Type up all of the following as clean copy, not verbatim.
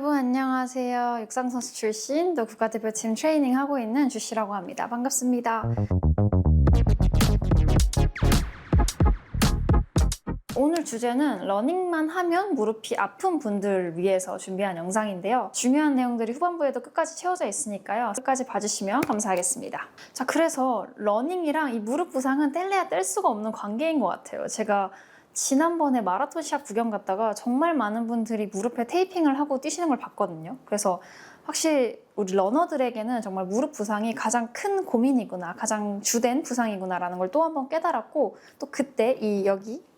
여러분 안녕하세요. 육상선수 출신 또 국가대표팀 트레이닝 하고 있는 주씨라고 합니다. 반갑습니다. 오늘 주제는 러닝만 하면 무릎이 아픈 분들을 위해서 준비한 영상인데요. 중요한 내용들이 후반부에도 끝까지 채워져 있으니까요. 끝까지 봐주시면 감사하겠습니다. 자, 그래서 러닝이랑 이 무릎 부상은 뗄래야 뗄 수가 없는 관계인 것 같아요. 제가 지난번에 마라톤 시합 구경 갔다가 정말 많은 분들이 무릎에 테이핑을 하고 뛰시는 걸 봤거든요. 그래서 확실히 우리 러너들에게는 정말 무릎 부상이 가장 큰 고민이구나, 가장 주된 부상이구나라는 걸 또 한 번 깨달았고, 또 그때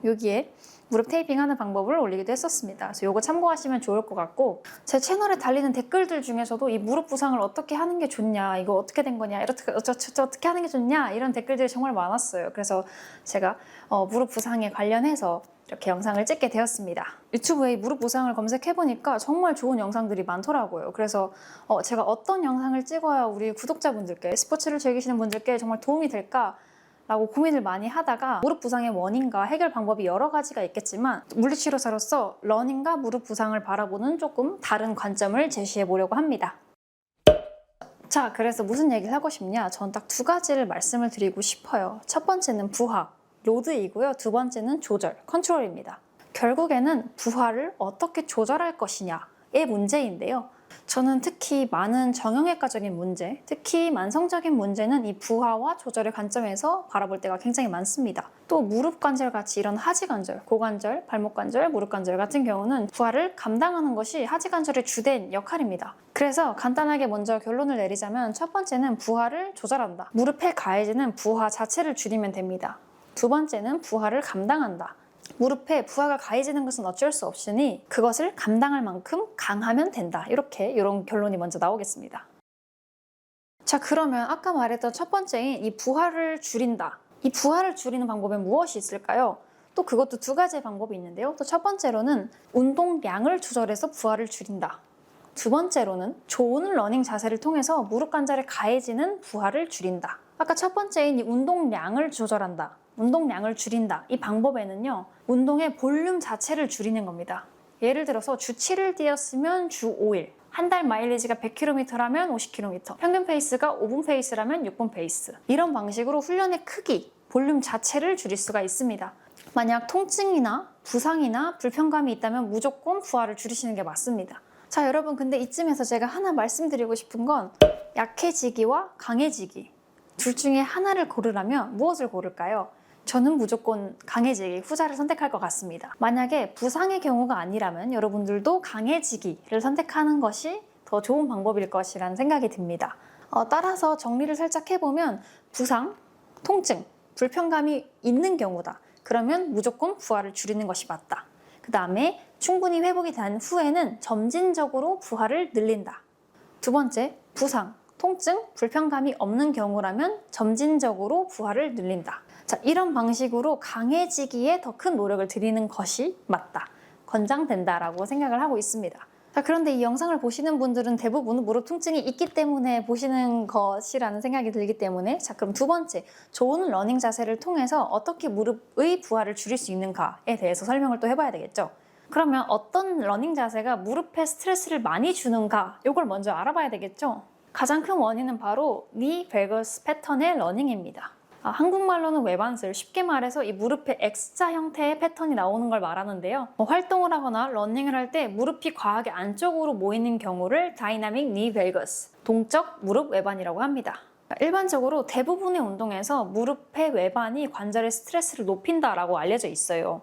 여기에 무릎 테이핑하는 방법을 올리기도 했었습니다. 그래서 이거 참고하시면 좋을 것 같고, 제 채널에 달리는 댓글들 중에서도 이 무릎 부상을 어떻게 하는 게 좋냐, 이거 어떻게 된 거냐, 어떻게 하는 게 좋냐, 이런 댓글들이 정말 많았어요. 그래서 제가 무릎 부상에 관련해서 이렇게 영상을 찍게 되었습니다. 유튜브에 무릎 부상을 검색해보니까 정말 좋은 영상들이 많더라고요. 그래서 제가 어떤 영상을 찍어야 우리 구독자분들께, 스포츠를 즐기시는 분들께 정말 도움이 될까? 라고 고민을 많이 하다가 무릎 부상의 원인과 해결 방법이 여러 가지가 있겠지만 물리치료사로서 러닝과 무릎 부상을 바라보는 조금 다른 관점을 제시해 보려고 합니다. 자, 그래서 무슨 얘기를 하고 싶냐? 전 딱 두 가지를 말씀을 드리고 싶어요. 첫 번째는 부하, 로드이고요. 두 번째는 조절, 컨트롤입니다. 결국에는 부하를 어떻게 조절할 것이냐의 문제인데요. 저는 특히 많은 정형외과적인 문제, 특히 만성적인 문제는 이 부하와 조절의 관점에서 바라볼 때가 굉장히 많습니다. 또 무릎 관절 같이 이런 하지 관절, 고관절, 발목 관절, 무릎 관절 같은 경우는 부하를 감당하는 것이 하지 관절의 주된 역할입니다. 그래서 간단하게 먼저 결론을 내리자면 첫 번째는 부하를 조절한다. 무릎에 가해지는 부하 자체를 줄이면 됩니다. 두 번째는 부하를 감당한다. 무릎에 부하가 가해지는 것은 어쩔 수 없으니 그것을 감당할 만큼 강하면 된다. 이런 결론이 먼저 나오겠습니다. 자, 그러면 아까 말했던 첫 번째인 이 부하를 줄인다. 이 부하를 줄이는 방법엔 무엇이 있을까요? 또 그것도 두 가지의 방법이 있는데요. 또 첫 번째로는 운동량을 조절해서 부하를 줄인다. 두 번째로는 좋은 러닝 자세를 통해서 무릎 관절에 가해지는 부하를 줄인다. 아까 첫 번째인 이 운동량을 조절한다. 운동량을 줄인다. 이 방법에는요, 운동의 볼륨 자체를 줄이는 겁니다. 예를 들어서 주 7일 뛰었으면 주 5일, 한 달 마일리지가 100km라면 50km, 평균 페이스가 5분 페이스라면 6분 페이스. 이런 방식으로 훈련의 크기, 볼륨 자체를 줄일 수가 있습니다. 만약 통증이나 부상이나 불편감이 있다면 무조건 부하를 줄이시는 게 맞습니다. 자, 여러분, 근데 이쯤에서 제가 하나 말씀드리고 싶은 건 약해지기와 강해지기, 둘 중에 하나를 고르라면 무엇을 고를까요? 저는 무조건 강해지기, 후자를 선택할 것 같습니다. 만약에 부상의 경우가 아니라면 여러분들도 강해지기를 선택하는 것이 더 좋은 방법일 것이라는 생각이 듭니다. 따라서 정리를 살짝 해보면 부상, 통증, 불편감이 있는 경우다. 그러면 무조건 부하를 줄이는 것이 맞다. 그 다음에 충분히 회복이 된 후에는 점진적으로 부하를 늘린다. 두 번째, 부상, 통증, 불편감이 없는 경우라면 점진적으로 부하를 늘린다. 자, 이런 방식으로 강해지기에 더 큰 노력을 들이는 것이 맞다, 권장된다라고 생각을 하고 있습니다. 자, 그런데 이 영상을 보시는 분들은 대부분 무릎 통증이 있기 때문에 보시는 것이라는 생각이 들기 때문에, 자, 그럼 두 번째, 좋은 러닝 자세를 통해서 어떻게 무릎의 부하를 줄일 수 있는가에 대해서 설명을 또 해봐야 되겠죠. 그러면 어떤 러닝 자세가 무릎에 스트레스를 많이 주는가, 이걸 먼저 알아봐야 되겠죠. 가장 큰 원인은 바로 니 벨거스 패턴의 러닝입니다. 한국말로는 외반슬, 쉽게 말해서 이 무릎에 X자 형태의 패턴이 나오는 걸 말하는데요. 활동을 하거나 러닝을 할 때 무릎이 과하게 안쪽으로 모이는 경우를 다이나믹 니 벨거스, 동적 무릎 외반이라고 합니다. 일반적으로 대부분의 운동에서 무릎의 외반이 관절의 스트레스를 높인다라고 알려져 있어요.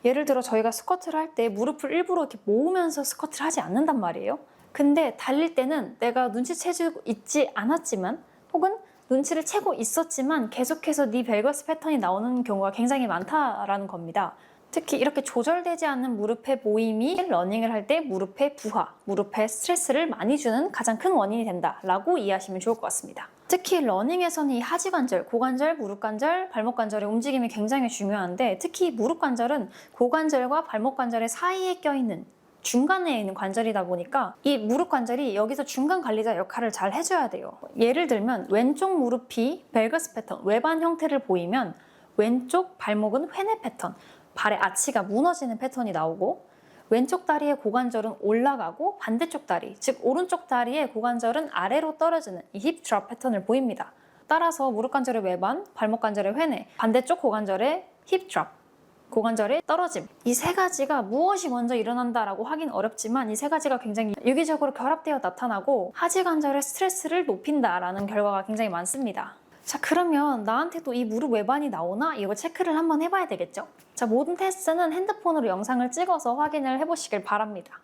예를 들어 저희가 스쿼트를 할 때 무릎을 일부러 이렇게 모으면서 스쿼트를 하지 않는단 말이에요. 근데 달릴 때는 내가 눈치채고 있지 않았지만, 혹은 눈치를 채고 있었지만 계속해서 니 벨거스 패턴이 나오는 경우가 굉장히 많다라는 겁니다. 특히 이렇게 조절되지 않는 무릎의 모임이 러닝을 할 때 무릎의 부하, 무릎에 스트레스를 많이 주는 가장 큰 원인이 된다라고 이해하시면 좋을 것 같습니다. 특히 러닝에서는 이 하지관절, 고관절, 무릎관절, 발목관절의 움직임이 굉장히 중요한데, 특히 무릎관절은 고관절과 발목관절의 사이에 껴있는, 중간에 있는 관절이다 보니까 이 무릎 관절이 여기서 중간 관리자 역할을 잘 해줘야 돼요. 예를 들면 왼쪽 무릎이 벨거스 패턴, 외반 형태를 보이면 왼쪽 발목은 회내 패턴, 발의 아치가 무너지는 패턴이 나오고, 왼쪽 다리의 고관절은 올라가고 반대쪽 다리, 즉 오른쪽 다리의 고관절은 아래로 떨어지는 이 힙 드롭 패턴을 보입니다. 따라서 무릎 관절의 외반, 발목 관절의 회내, 반대쪽 고관절의 힙 드롭, 고관절의 떨어짐. 이 세 가지가 무엇이 먼저 일어난다라고 하긴 어렵지만 이 세 가지가 굉장히 유기적으로 결합되어 나타나고 하지 관절의 스트레스를 높인다라는 결과가 굉장히 많습니다. 자, 그러면 나한테도 이 무릎 외반이 나오나? 이거 체크를 한번 해봐야 되겠죠? 자, 모든 테스트는 핸드폰으로 영상을 찍어서 확인을 해보시길 바랍니다.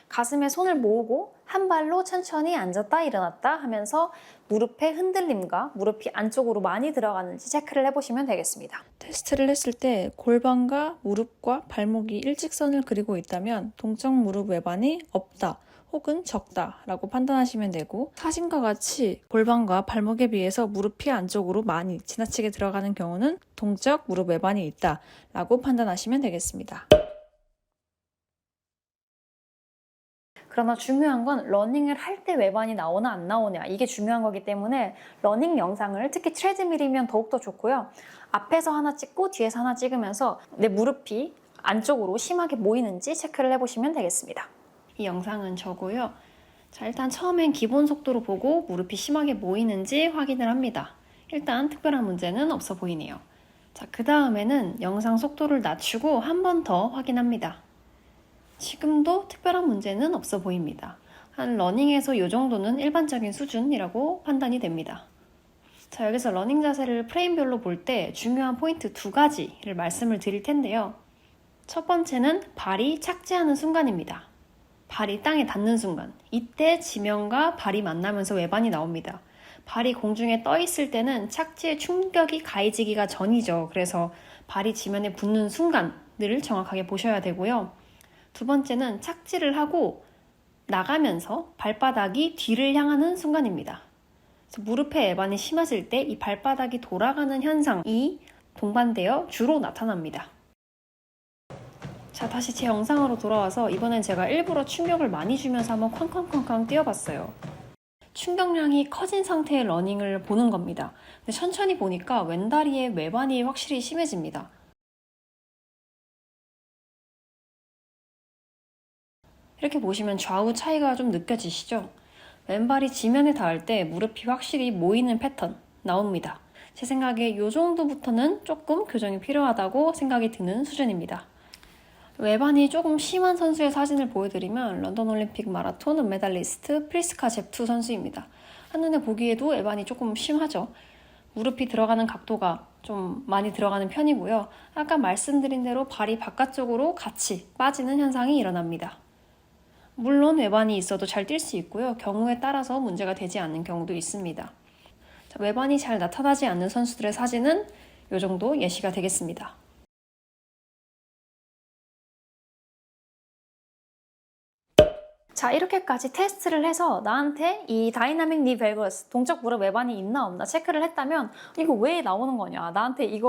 가슴에 손을 모으고 한 발로 천천히 앉았다 일어났다 하면서 무릎의 흔들림과 무릎이 안쪽으로 많이 들어가는지 체크를 해보시면 되겠습니다. 테스트를 했을 때 골반과 무릎과 발목이 일직선을 그리고 있다면 동적 무릎 외반이 없다 혹은 적다 라고 판단하시면 되고, 사진과 같이 골반과 발목에 비해서 무릎이 안쪽으로 많이 지나치게 들어가는 경우는 동적 무릎 외반이 있다 라고 판단하시면 되겠습니다. 그러나 중요한 건 러닝을 할 때 외반이 나오나 안 나오냐, 이게 중요한 거기 때문에 러닝 영상을, 특히 트레드밀이면 더욱더 좋고요. 앞에서 하나 찍고 뒤에서 하나 찍으면서 내 무릎이 안쪽으로 심하게 모이는지 체크를 해보시면 되겠습니다. 이 영상은 저고요. 자, 일단 처음엔 기본 속도로 보고 무릎이 심하게 모이는지 확인을 합니다. 일단 특별한 문제는 없어 보이네요. 자, 그 다음에는 영상 속도를 낮추고 한 번 더 확인합니다. 지금도 특별한 문제는 없어 보입니다. 한 러닝에서 이 정도는 일반적인 수준이라고 판단이 됩니다. 자, 여기서 러닝 자세를 프레임별로 볼 때 중요한 포인트 두 가지를 말씀을 드릴 텐데요. 첫 번째는 발이 착지하는 순간입니다. 발이 땅에 닿는 순간, 이때 지면과 발이 만나면서 외반이 나옵니다. 발이 공중에 떠 있을 때는 착지의 충격이 가해지기가 전이죠. 그래서 발이 지면에 붙는 순간을 정확하게 보셔야 되고요. 두 번째는 착지를 하고 나가면서 발바닥이 뒤를 향하는 순간입니다. 무릎의 외반이 심해질 때 이 발바닥이 돌아가는 현상이 동반되어 주로 나타납니다. 자, 다시 제 영상으로 돌아와서 이번엔 제가 일부러 충격을 많이 주면서 한번 쾅쾅쾅쾅 뛰어봤어요. 충격량이 커진 상태의 러닝을 보는 겁니다. 근데 천천히 보니까 왼다리의 외반이 확실히 심해집니다. 이렇게 보시면 좌우 차이가 좀 느껴지시죠? 왼발이 지면에 닿을 때 무릎이 확실히 모이는 패턴 나옵니다. 제 생각에 이 정도부터는 조금 교정이 필요하다고 생각이 드는 수준입니다. 외반이 조금 심한 선수의 사진을 보여드리면 런던 올림픽 마라톤 은메달리스트 프리스카 잽투 선수입니다. 한눈에 보기에도 외반이 조금 심하죠. 무릎이 들어가는 각도가 좀 많이 들어가는 편이고요. 아까 말씀드린 대로 발이 바깥쪽으로 같이 빠지는 현상이 일어납니다. 물론 외반이 있어도 잘 뛸 수 있고요. 경우에 따라서 문제가 되지 않는 경우도 있습니다. 자, 외반이 잘 나타나지 않는 선수들의 사진은 이 정도 예시가 되겠습니다. 자, 이렇게까지 테스트를 해서 나한테 이 다이나믹 니 밸거스, 동적 무릎 외반이 있나 없나 체크를 했다면 이거 왜 나오는 거냐, 나한테 이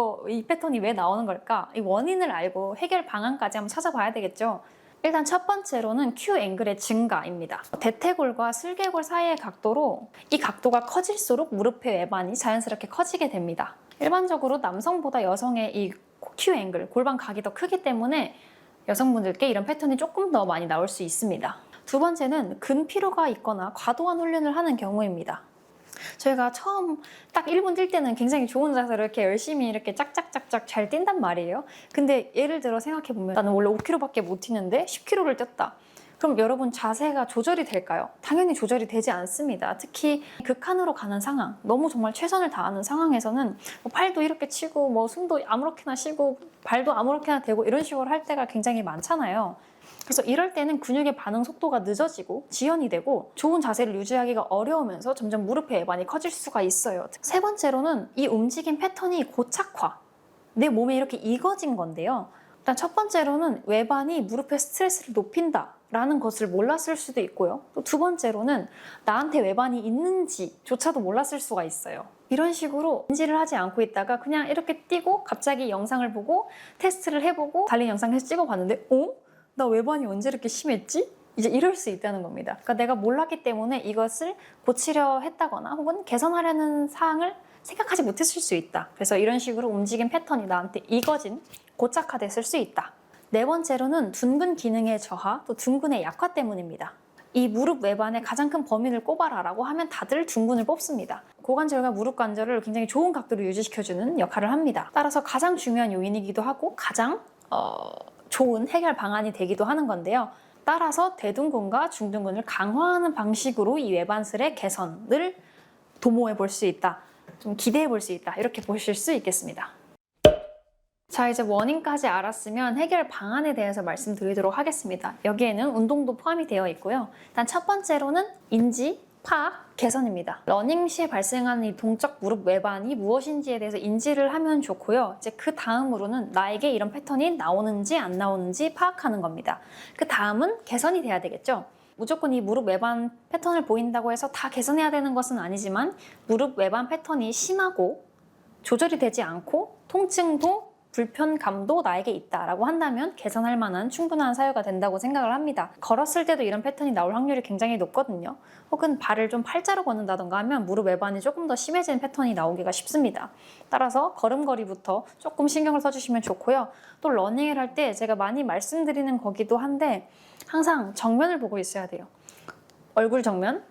패턴이 왜 나오는 걸까, 이 원인을 알고 해결 방안까지 한번 찾아봐야 되겠죠. 일단 첫 번째로는 Q 앵글의 증가입니다. 대퇴골과 슬개골 사이의 각도로 이 각도가 커질수록 무릎의 외반이 자연스럽게 커지게 됩니다. 일반적으로 남성보다 여성의 이 Q 앵글, 골반 각이 더 크기 때문에 여성분들께 이런 패턴이 조금 더 많이 나올 수 있습니다. 두 번째는 근피로가 있거나 과도한 훈련을 하는 경우입니다. 저희가 처음 딱 1분 뛸 때는 굉장히 좋은 자세로 이렇게 열심히 이렇게 짝짝짝짝 잘 뛴단 말이에요. 근데 예를 들어 생각해보면 나는 원래 5km밖에 못 뛰는데 10km를 뛰었다. 그럼 여러분 자세가 조절이 될까요? 당연히 조절이 되지 않습니다. 특히 극한으로 가는 상황, 너무 정말 최선을 다하는 상황에서는 팔도 이렇게 치고 숨도 아무렇게나 쉬고 발도 아무렇게나 대고 이런 식으로 할 때가 굉장히 많잖아요. 그래서 이럴 때는 근육의 반응 속도가 늦어지고 지연이 되고 좋은 자세를 유지하기가 어려우면서 점점 무릎의 외반이 커질 수가 있어요. 세 번째로는 이 움직임 패턴이 고착화, 내 몸에 이렇게 익어진 건데요. 일단 첫 번째로는 외반이 무릎의 스트레스를 높인다라는 것을 몰랐을 수도 있고요. 또 두 번째로는 나한테 외반이 있는지조차도 몰랐을 수가 있어요. 이런 식으로 인지를 하지 않고 있다가 그냥 이렇게 뛰고 갑자기 영상을 보고 테스트를 해보고 달린 영상을 찍어봤는데 나 외반이 언제 이렇게 심했지? 이제 이럴 수 있다는 겁니다. 그러니까 내가 몰랐기 때문에 이것을 고치려 했다거나 혹은 개선하려는 사항을 생각하지 못했을 수 있다. 그래서 이런 식으로 움직임 패턴이 나한테 익어진 고착화됐을 수 있다. 네 번째로는 둔근 기능의 저하, 또 둔근의 약화 때문입니다. 이 무릎 외반의 가장 큰 범인을 꼽아라 라고 하면 다들 둔근을 뽑습니다. 고관절과 무릎 관절을 굉장히 좋은 각도로 유지시켜주는 역할을 합니다. 따라서 가장 중요한 요인이기도 하고 가장 좋은 해결 방안이 되기도 하는 건데요. 따라서 대둔근과 중둔근을 강화하는 방식으로 이 외반슬의 개선을 도모해 볼 수 있다. 좀 기대해 볼 수 있다. 이렇게 보실 수 있겠습니다. 자, 이제 원인까지 알았으면 해결 방안에 대해서 말씀드리도록 하겠습니다. 여기에는 운동도 포함이 되어 있고요. 일단 첫 번째로는 인지, 파악, 개선입니다. 러닝 시에 발생하는 이 동적 무릎 외반이 무엇인지에 대해서 인지를 하면 좋고요. 이제 그 다음으로는 나에게 이런 패턴이 나오는지 안 나오는지 파악하는 겁니다. 그 다음은 개선이 돼야 되겠죠. 무조건 이 무릎 외반 패턴을 보인다고 해서 다 개선해야 되는 것은 아니지만 무릎 외반 패턴이 심하고 조절이 되지 않고 통증도 불편감도 나에게 있다라고 한다면 개선할 만한 충분한 사유가 된다고 생각을 합니다. 걸었을 때도 이런 패턴이 나올 확률이 굉장히 높거든요. 혹은 발을 좀 팔자로 걷는다던가 하면 무릎 외반이 조금 더 심해진 패턴이 나오기가 쉽습니다. 따라서 걸음걸이부터 조금 신경을 써주시면 좋고요. 또 러닝을 할 때 제가 많이 말씀드리는 거기도 한데 항상 정면을 보고 있어야 돼요. 얼굴 정면,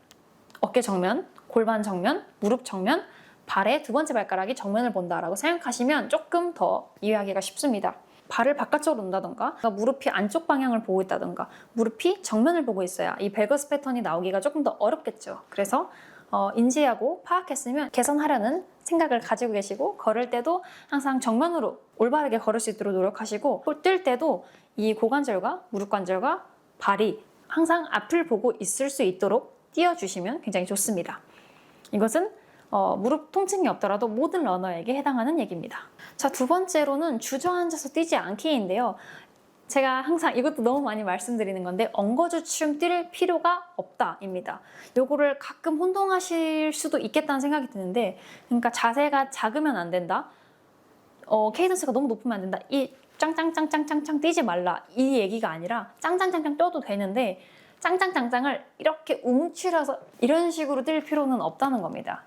어깨 정면, 골반 정면, 무릎 정면, 발의 두 번째 발가락이 정면을 본다라고 생각하시면 조금 더 이해하기가 쉽습니다. 발을 바깥쪽으로 놓는다던가 무릎이 안쪽 방향을 보고 있다던가 무릎이 정면을 보고 있어야 이 벨거스 패턴이 나오기가 조금 더 어렵겠죠. 그래서 인지하고 파악했으면 개선하려는 생각을 가지고 계시고 걸을 때도 항상 정면으로 올바르게 걸을 수 있도록 노력하시고 또 뛸 때도 이 고관절과 무릎 관절과 발이 항상 앞을 보고 있을 수 있도록 뛰어주시면 굉장히 좋습니다. 이것은 무릎 통증이 없더라도 모든 러너에게 해당하는 얘기입니다. 자, 두 번째로는 주저앉아서 뛰지 않기인데요. 제가 항상 이것도 너무 많이 말씀드리는 건데 엉거주춤 뛸 필요가 없다입니다. 요거를 가끔 혼동하실 수도 있겠다는 생각이 드는데 그러니까 자세가 작으면 안 된다. 케이던스가 너무 높으면 안 된다. 이 짱짱짱짱짱짱 뛰지 말라. 이 얘기가 아니라 짱짱짱짱 뛰어도 되는데 짱짱짱짱을 이렇게 움츠려서 이런 식으로 뛸 필요는 없다는 겁니다.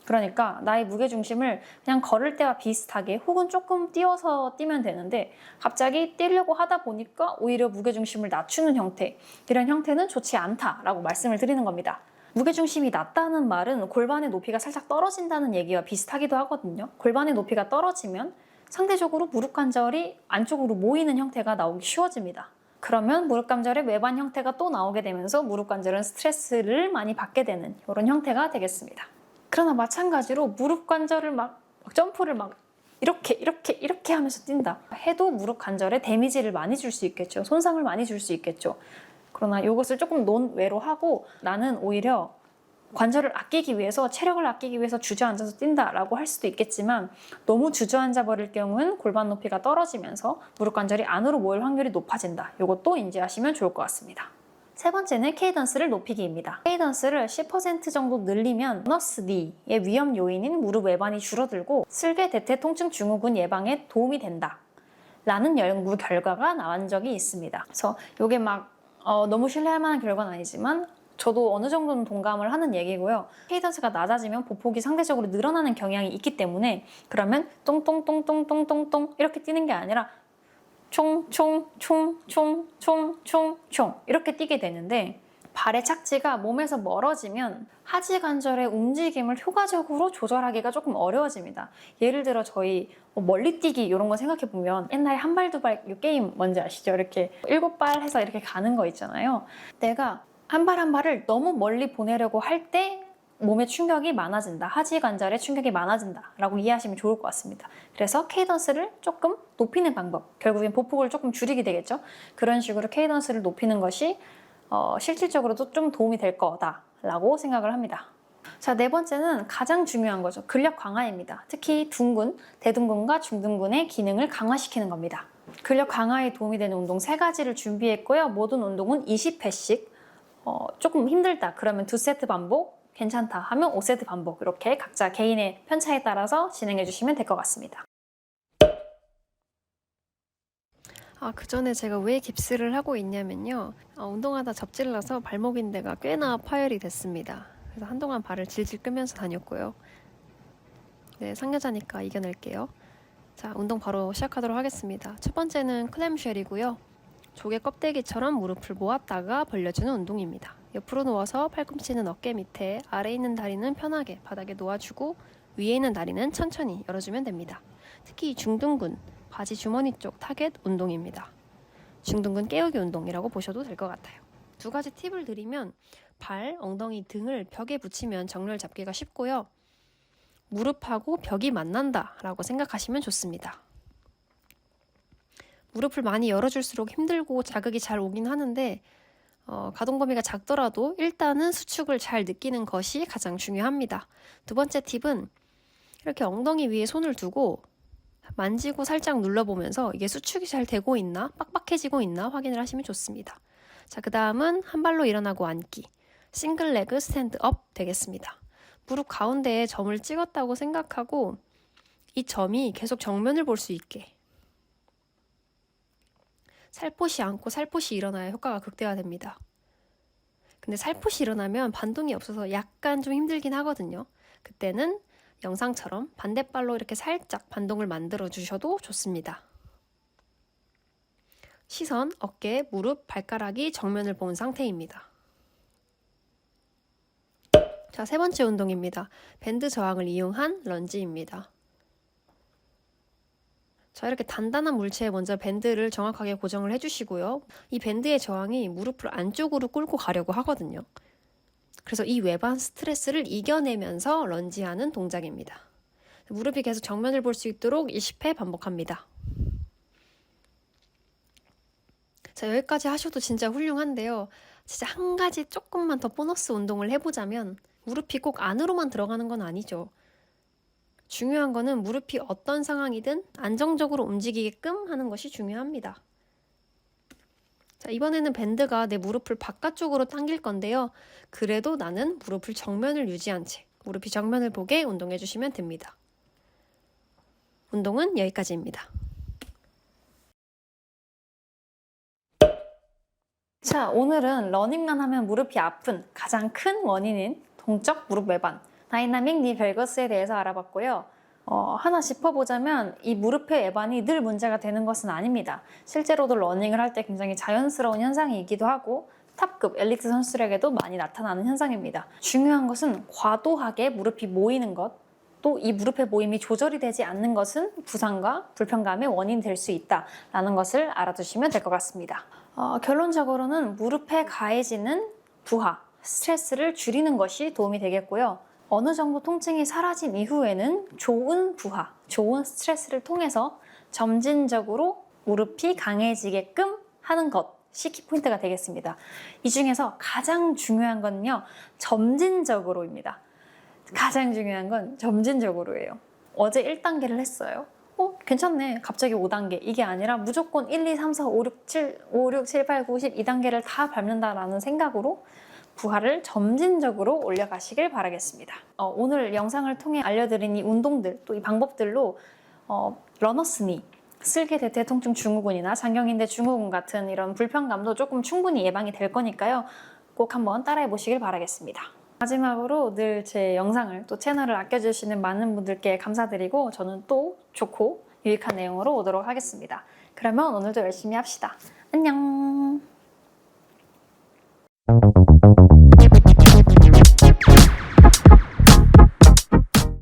그러니까 나의 무게중심을 그냥 걸을 때와 비슷하게 혹은 조금 띄워서 뛰면 되는데 갑자기 뛰려고 하다 보니까 오히려 무게중심을 낮추는 형태, 이런 형태는 좋지 않다라고 말씀을 드리는 겁니다. 무게중심이 낮다는 말은 골반의 높이가 살짝 떨어진다는 얘기와 비슷하기도 하거든요. 골반의 높이가 떨어지면 상대적으로 무릎 관절이 안쪽으로 모이는 형태가 나오기 쉬워집니다. 그러면 무릎 관절의 외반 형태가 또 나오게 되면서 무릎 관절은 스트레스를 많이 받게 되는 이런 형태가 되겠습니다. 그러나 마찬가지로 무릎 관절을 막 점프를 막 이렇게 하면서 뛴다 해도 무릎 관절에 데미지를 많이 줄 수 있겠죠. 손상을 많이 줄 수 있겠죠. 그러나 이것을 조금 논외로 하고 나는 오히려 관절을 아끼기 위해서 체력을 아끼기 위해서 주저앉아서 뛴다라고 할 수도 있겠지만 너무 주저앉아 버릴 경우는 골반 높이가 떨어지면서 무릎 관절이 안으로 모일 확률이 높아진다. 이것도 인지하시면 좋을 것 같습니다. 세 번째는 케이던스를 높이기입니다. 케이던스를 10% 정도 늘리면 러너스 니의 위험 요인인 무릎 외반이 줄어들고 슬개 대퇴 통증 증후군 예방에 도움이 된다 라는 연구 결과가 나온 적이 있습니다. 그래서 이게 막 너무 신뢰할 만한 결과는 아니지만 저도 어느 정도는 동감을 하는 얘기고요. 케이던스가 낮아지면 보폭이 상대적으로 늘어나는 경향이 있기 때문에 그러면 똥똥똥똥똥똥똥 이렇게 뛰는 게 아니라 총총총총총총 이렇게 뛰게 되는데 발의 착지가 몸에서 멀어지면 하지 관절의 움직임을 효과적으로 조절하기가 조금 어려워집니다. 예를 들어 저희 멀리 뛰기 이런 거 생각해 보면 옛날에 한 발 두 발 게임 뭔지 아시죠? 이렇게 7발 해서 이렇게 가는 거 있잖아요. 내가 한 발 한 발을 너무 멀리 보내려고 할 때 몸의 충격이 많아진다. 하지 관절의 충격이 많아진다 라고 이해하시면 좋을 것 같습니다. 그래서 케이던스를 조금 높이는 방법, 결국엔 보폭을 조금 줄이게 되겠죠. 그런 식으로 케이던스를 높이는 것이 실질적으로도 좀 도움이 될 거다라고 생각을 합니다. 자, 네 번째는 가장 중요한 거죠. 근력 강화입니다. 특히 둔근, 대둔근과 중둔근의 기능을 강화시키는 겁니다. 근력 강화에 도움이 되는 운동 3가지를 준비했고요. 모든 운동은 20회씩 조금 힘들다 그러면 2세트 반복, 괜찮다 하면 5세트 반복 이렇게 각자 개인의 편차에 따라서 진행해 주시면 될 것 같습니다. 그 전에 제가 왜 깁스를 하고 있냐면요. 운동하다 접질러서 발목 인대가 꽤나 파열이 됐습니다. 그래서 한동안 발을 질질 끄면서 다녔고요. 네, 상여자니까 이겨낼게요. 자, 운동 바로 시작하도록 하겠습니다. 첫 번째는 클램쉘이고요. 조개 껍데기처럼 무릎을 모았다가 벌려주는 운동입니다. 옆으로 누워서 팔꿈치는 어깨 밑에, 아래에 있는 다리는 편하게 바닥에 놓아주고 위에 있는 다리는 천천히 열어주면 됩니다. 특히 이 중둔근, 바지 주머니 쪽 타겟 운동입니다. 중둔근 깨우기 운동이라고 보셔도 될 것 같아요. 두 가지 팁을 드리면 발, 엉덩이 등을 벽에 붙이면 정렬 잡기가 쉽고요. 무릎하고 벽이 만난다 라고 생각하시면 좋습니다. 무릎을 많이 열어줄수록 힘들고 자극이 잘 오긴 하는데 가동 범위가 작더라도 일단은 수축을 잘 느끼는 것이 가장 중요합니다. 두 번째 팁은 이렇게 엉덩이 위에 손을 두고 만지고 살짝 눌러보면서 이게 수축이 잘 되고 있나, 빡빡해지고 있나 확인을 하시면 좋습니다. 자, 그 다음은 한 발로 일어나고 앉기, 싱글 레그 스탠드업 되겠습니다. 무릎 가운데에 점을 찍었다고 생각하고 이 점이 계속 정면을 볼 수 있게 살포시 앉고 살포시 일어나야 효과가 극대화됩니다. 근데 살포시 일어나면 반동이 없어서 약간 좀 힘들긴 하거든요. 그때는 영상처럼 반대발로 이렇게 살짝 반동을 만들어 주셔도 좋습니다. 시선, 어깨, 무릎, 발가락이 정면을 본 상태입니다. 자, 세 번째 운동입니다. 밴드 저항을 이용한 런지입니다. 자, 이렇게 단단한 물체에 먼저 밴드를 정확하게 고정을 해주시고요. 이 밴드의 저항이 무릎을 안쪽으로 끌고 가려고 하거든요. 그래서 이 외반 스트레스를 이겨내면서 런지하는 동작입니다. 무릎이 계속 정면을 볼 수 있도록 20회 반복합니다. 자, 여기까지 하셔도 진짜 훌륭한데요. 진짜 한 가지 조금만 더 보너스 운동을 해보자면 무릎이 꼭 안으로만 들어가는 건 아니죠. 중요한 거는 무릎이 어떤 상황이든 안정적으로 움직이게끔 하는 것이 중요합니다. 자, 이번에는 밴드가 내 무릎을 바깥쪽으로 당길 건데요. 그래도 나는 무릎을 정면을 유지한 채 무릎이 정면을 보게 운동해 주시면 됩니다. 운동은 여기까지입니다. 자, 오늘은 러닝만 하면 무릎이 아픈 가장 큰 원인인 동적 무릎 외반, 다이나믹 니 벨거스에 대해서 알아봤고요. 하나 짚어보자면 이 무릎의 외반이 늘 문제가 되는 것은 아닙니다. 실제로도 러닝을 할 때 굉장히 자연스러운 현상이기도 하고 탑급 엘리트 선수들에게도 많이 나타나는 현상입니다. 중요한 것은 과도하게 무릎이 모이는 것, 또 이 무릎의 모임이 조절이 되지 않는 것은 부상과 불편감의 원인이 될 수 있다는 것을 알아두시면 될 것 같습니다. 결론적으로는 무릎에 가해지는 부하, 스트레스를 줄이는 것이 도움이 되겠고요. 어느 정도 통증이 사라진 이후에는 좋은 부하, 좋은 스트레스를 통해서 점진적으로 무릎이 강해지게끔 하는 것이 키포인트가 되겠습니다. 이 중에서 가장 중요한 건요, 점진적으로입니다. 가장 중요한 건 점진적으로예요. 어제 1단계를 했어요. 괜찮네. 갑자기 5단계. 이게 아니라 무조건 1, 2, 3, 4, 5, 6, 7, 8, 9, 10 2단계를 다 밟는다라는 생각으로 부하를 점진적으로 올려가시길 바라겠습니다. 오늘 영상을 통해 알려드린 이 운동들, 또 이 방법들로 러너스니, 슬개 대퇴통증 증후군이나 장경인대 증후군 같은 이런 불편감도 조금 충분히 예방이 될 거니까요. 꼭 한번 따라해 보시길 바라겠습니다. 마지막으로 늘 제 영상을 또 채널을 아껴주시는 많은 분들께 감사드리고 저는 또 좋고 유익한 내용으로 오도록 하겠습니다. 그러면 오늘도 열심히 합시다. 안녕.